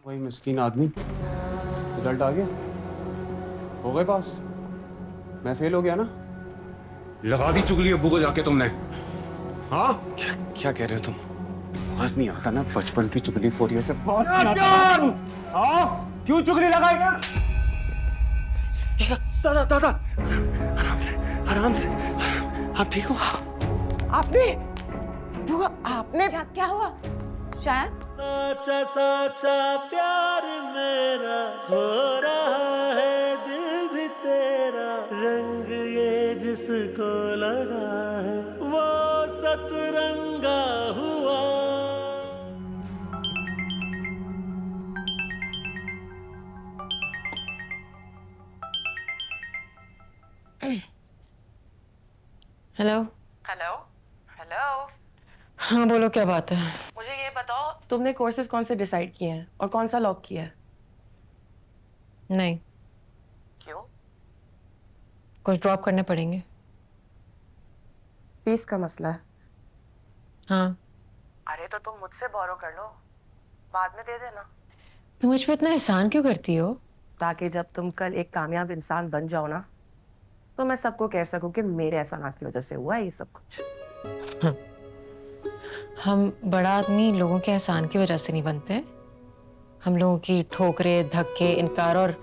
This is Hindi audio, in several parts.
वही मिस्कीन आदमी। रिजल्ट आ गया? हो गए पास? मैं फेल हो गया ना? लगा दी चुगली अब्बू को जाके तुमने। हाँ क्या क्या कह रहे हो तुम? बात नहीं आता ना, बचपन की चुगली फोरियों से बात नहीं आता। हाँ क्यों चुगली लगाएगा? दादा दादा, आराम से आराम से। आप ठीक हो? आपने आपने क्या हुआ शायद? साचा साचा प्यार मेरा हो रहा है, दिल भी तेरा, रंग ये जिसको लगा है वो सतरंगा हुआ। Hello hello hello. हाँ बोलो, क्या बात है? मुझे ये बताओ, तुमने कोर्सेज कौन से डिसाइड किए हैं और कौन सा लॉक किया है? नहीं, क्यों? कुछ ड्रॉप करने पड़ेंगे। फीस का मसला है। हाँ, अरे तो तुम मुझसे बोरो कर लो, बाद में दे देना। तुम मुझ पे इतना एहसान क्यों करती हो? ताकि जब तुम कल एक कामयाब इंसान बन जाओ ना, तो मैं सबको कह सकूं कि मेरे एहसानात की वजह से हुआ है ये सब कुछ। हम बड़ा आदमी लोगों के एहसान की वजह से नहीं बनते, हम लोगों की ठोकरें, धक्के, इनकार और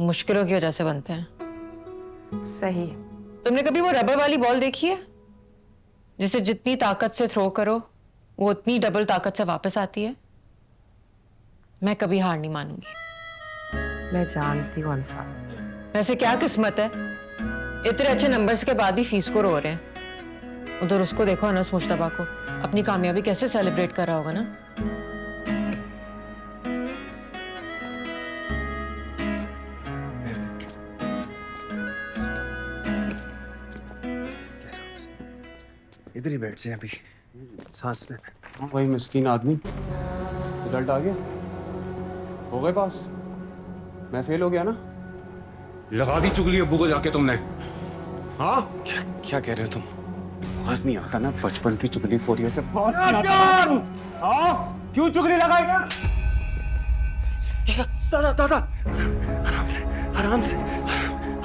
मुश्किलों की वजह से बनते हैं। सही। तुमने कभी वो रबर वाली बॉल देखी है जिसे जितनी ताकत से थ्रो करो वो उतनी डबल ताकत से वापस आती है? मैं कभी हार नहीं मानूंगी। मैं जानती हूँ अंसा। वैसे क्या किस्मत है, इतने अच्छे नंबर्स के बाद भी फीस को रो रहे हैं। उधर उसको देखो, अनस मुश्तबा को, अपनी कामयाबी कैसे सेलिब्रेट कर रहा होगा ना। इधर ही बैठ जाए अभी, सांस ले। वही मिस्कीन आदमी। रिजल्ट आ गया? हो गए पास? मैं फेल हो गया ना? लगा दी चुगली अब्बू को जाके तुमने। हाँ क्या क्या कह रहे हो तुम? बात नहीं आता ना, बचपन की चुगली फोरियों से बात नहीं आता। हाँ क्यों चुगली लगाएगा? दादा दादा, आराम से आराम से।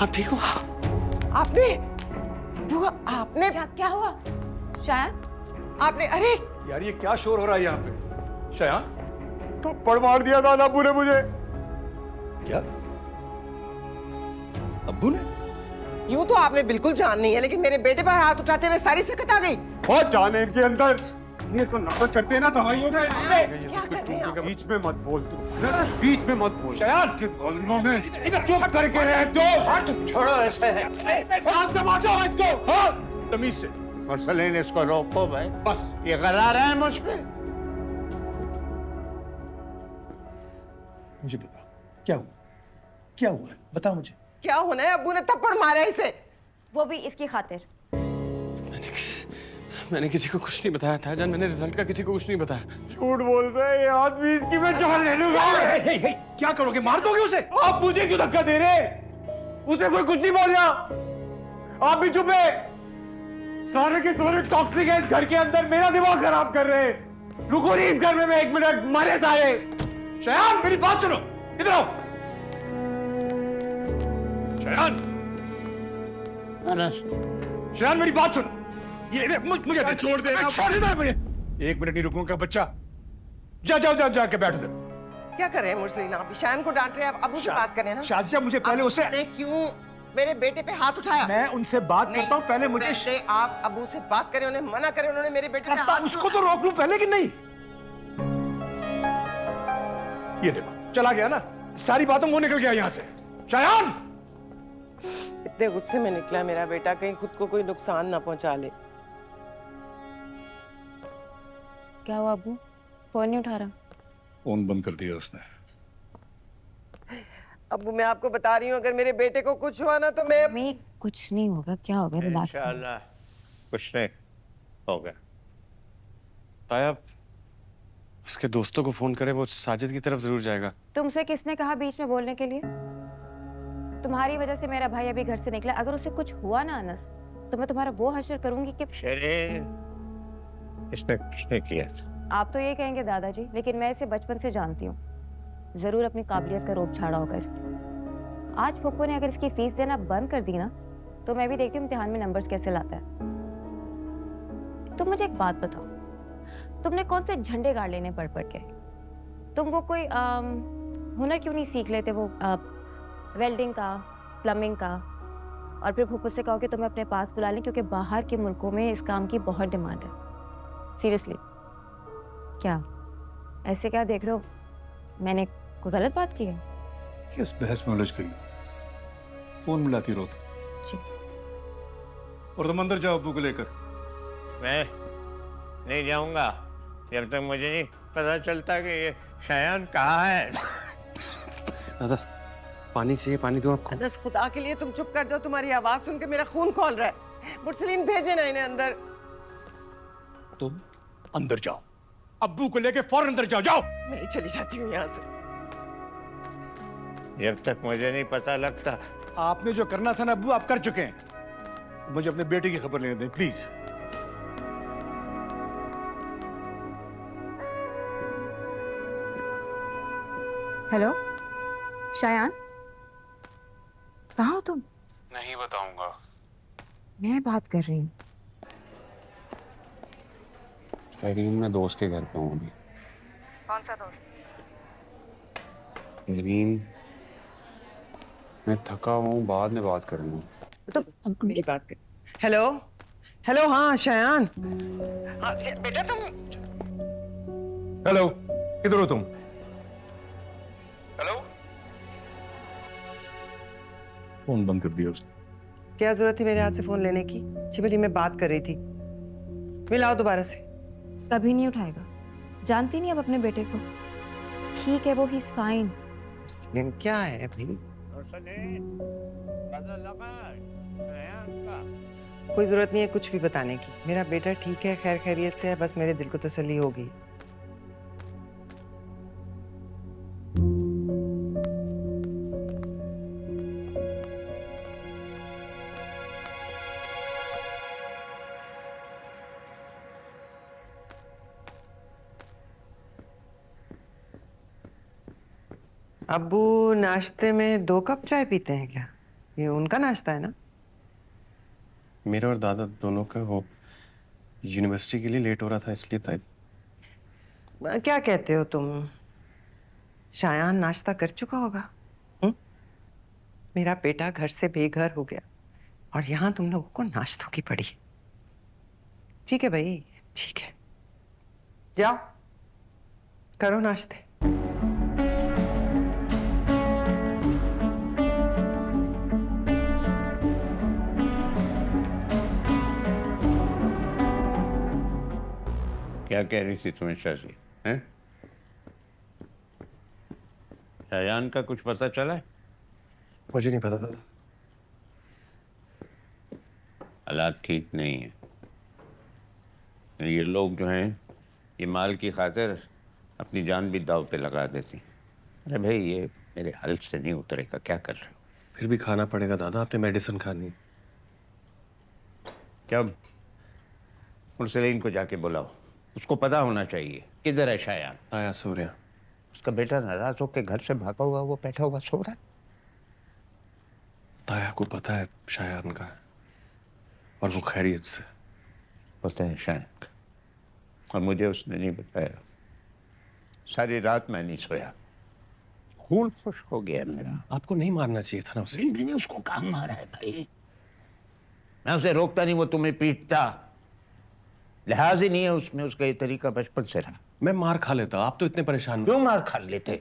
आप ठीक हो? आपने क्या हुआ शायद? आपने अरे यार ये क्या शोर हो रहा है यहाँ पे? शयान, थप्पड़ मार दिया था अब्बू ने मुझे। क्या अब्बू ने? यूं तो आपने बिल्कुल जान नहीं है, लेकिन मेरे बेटे पर हाथ उठाते हुए सारी सकत आ गई। बहुत जान है इनके अंदर। ये तो नफरत करते हैं ना, दवाई हो जाए। क्या कर रहे हैं आप? बीच में मत बोल तू, बीच में मत बोल। शयान, बोलने में इधर चुप करके रह दो। हट, छोड़ो ऐसे। हाथ से मारो इसको। हाँ तमीज से। मुरसलीन इसको रोको भाई, बस ये गला रहा है मुझ पे। मुझे बता क्या हुआ, क्या हुआ है? बता मुझे। क्या होना है? अब्बू ने थप्पड़ मारा है इसे। वो भी इसकी खातिर। मैंने किसी को कुछ नहीं बताया था जान, मैंने रिजल्ट का किसी को कुछ नहीं बताया। झूठ बोल रहे हैं ये आदमी, इसकी मैं जान ले लूंगा। क्या करोगे? मार दोगे उसे? आप मुझे क्यों धक्का दे रहे? उसे कोई कुछ नहीं बोल रहा। आप भी चुप है। सारे के सारे टॉक्सिक है इस घर के अंदर, मेरा दिमाग खराब कर रहे हैं। रुको नहीं इस घर में, मैं 1 मिनट, मरे सारे। शयान मेरी बात सुनो, इधर आओ। शयान, अनस, शयान मेरी बात सुन। ये मुझे छोड़ दे। छोड़ दे मुझे। 1 मिनट नहीं रुकूंगा बच्चा। जाके बैठ उधर। क्या कर रहे हैं मुरसलीन? आप शायन को डांट रहे हैं, आप अब्बू से बात करें ना। शाजिया मुझे पहले उससे। आपने क्यों मेरे बेटे पे हाथ उठाया? मैं उनसे बात करता हूँ, पहले मुझे। पहले आप अब्बू से बात करें, उन्हें मना करें। उन्होंने मेरे बेटे पे करता हाथ उसको तो रोक लूं पहले कि नहीं? ये देखो चला गया ना, सारी बातों वो निकल गया यहाँ से। शयान, इतने गुस्से में निकला मेरा बेटा, कहीं खुद को कोई नुकसान ना पहुंचा ले। क्या हुआ अब्बू? फोन नहीं उठा रहा? फोन बंद कर दिया उसने। अब्बू मैं आपको बता रही हूँ, अगर मेरे बेटे को कुछ हुआ ना तो मैं कुछ नहीं होगा। क्या होगा? रिलैक्स कर। इंशाल्लाह कुछ नहीं होगा। ताया, उसके दोस्तों को फोन करे, वो साजिद की तरफ जरूर जाएगा। तुमसे किसने कहा बीच में बोलने के लिए? तुम्हारी वजह से मेरा भाई अभी घर से निकला। अगर उसे कुछ हुआ ना अनस, तो मैं तुम्हारा वो हश्र करूंगी कि शेरे, इसने कुछ नहीं किया था। आप तो ये कहेंगे दादाजी, लेकिन मैं इसे बचपन से जानती हूँ। जरूर अपनी काबिलियत का रोप छाड़ा होगा इसने। आज फूफो ने अगर इसकी फीस देना बंद कर दी ना, तो मैं भी देखती हूँ इम्तिहान में नंबर्स कैसे लाता है। तुम मुझे एक बात बताओ, तुमने कौन से झंडे गाड़ लेने पढ़ पढ़ के? तुम वो कोई हुनर क्यों नहीं सीख लेते, वो वेल्डिंग का, प्लम्बिंग का, और फिर फूफो से कहो कि तुम्हें अपने पास बुला लें, क्योंकि बाहर के मुल्कों में इस काम की बहुत डिमांड है। सीरियसली। क्या ऐसे क्या देख रहे हो? मैंने कोई गलत बात की है? किस बहस में उलझ गई? फोन मिलाती रहो जी। और तुम अंदर जाओ अब्बू को लेकर। मैं नहीं जाऊंगा जब तक मुझे नहीं पता चलता कि ये शायान कहाँ है। दादा पानी चाहिए, पानी दूं आपको? अनस, खुदा के लिए तुम चुप कर जाओ, तुम्हारी आवाज सुन के मेरा खून खौल रहा है। मुरसलीन भेजे ना इन्हें अंदर। तुम अंदर जाओ, अब्बू को लेकर फौरन अंदर जाओ। जाओ। मैं ही चली जाती हूँ यहाँ से। जब तक मुझे नहीं पता लगता। आपने जो करना था ना अब्बू, आप कर चुके हैं। मुझे अपने बेटे की खबर लेने दें प्लीज। हेलो शायान, कहाँ हो तुम? नहीं बताऊंगा। मैं बात कर रही हूँ। मैं दोस्त के घर पे हूँ अभी। कौन सा दोस्त? नवीन, मैं थका हूँ, बाद में बात करूँगा। तो मेरी बात कर। हेलो हेलो, हाँ शायान। हाँ बेटा तुम। हेलो, किधर हो तुम? हेलो। फोन बंद कर दिया उसने। क्या जरूरत थी मेरे हाथ से फोन लेने की? छिपली मैं बात कर रही थी। मिलाओ दोबारा से। कभी नहीं उठाएगा। जानती नहीं अब अपने बेटे को। ठीक है, वो ही इज फाइन। क्या है भाई? पता लगा शायान का? कोई जरूरत नहीं है कुछ भी बताने की। मेरा बेटा ठीक है, खैर खैरियत से है, बस मेरे दिल को तसल्ली हो गई। अब्बू नाश्ते में 2 कप चाय पीते हैं क्या? ये उनका नाश्ता है ना? मेरे और दादा दोनों का वो यूनिवर्सिटी के लिए लेट हो रहा था, इसलिए था। क्या कहते हो तुम? शायान नाश्ता कर चुका होगा। हुँ? मेरा बेटा घर से बेघर हो गया और यहाँ तुम लोगों को नाश्तों की पड़ी। ठीक है भाई, ठीक है, जाओ करो नाश्ते। क्या कह रही थी तुम्हें शाजी? हैं? शायान का कुछ पता चला है? मुझे नहीं पता दादा। हालात ठीक नहीं है। ये लोग जो हैं, ये माल की खातिर अपनी जान भी दाव पे लगा देती। अरे भाई, ये मेरे हल्क से नहीं उतरेगा। क्या कर रहे हो? फिर भी खाना पड़ेगा दादा, आपने मेडिसिन खानी है। क्या? मुरसलीन को जाके बुलाओ, उसको पता होना चाहिए किधर है शायान। आया सूर्या। उसका बेटा नाराज होकर घर से भागा हुआ, वो बैठा हुआ सो रहा है। ताया को पता है शायान का है और वो खैरियत से। पता है शायान का, और मुझे उसने नहीं बताया। सारी रात मैं नहीं सोया, खून खुश हो गया मेरा। आपको नहीं मारना चाहिए था ना उसे। मैंने उसको कहाँ मारा है भाई? मैं उसे रोकता नहीं, वो तुम्हें पीटता। लिहाज ही नहीं है उसमें, उसका ये तरीका बचपन से रहा। मैं मार खा लेता, आप तो इतने परेशान। क्यों मार खा लेते?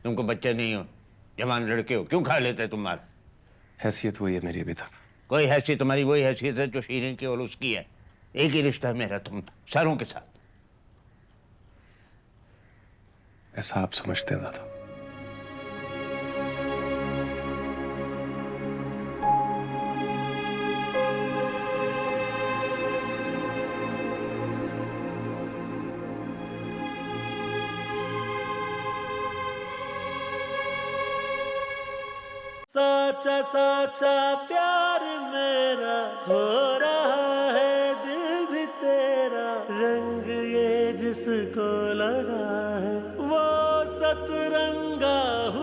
तुमको बच्चे नहीं हो, जवान लड़के हो, क्यों खा लेते तुम मार? हैसियत वही है मेरी अभी तक। कोई हैसियत तुम्हारी वही हैसियत है जो शीरीन की और उसकी है। एक ही रिश्ता है मेरा तुम सारों के साथ। ऐसा आप समझते हैं दादा? साचा साचा प्यार मेरा हो रहा है, दिल भी तेरा। रंग ये जिसको लगा है वो सतरंग नंगा हूँ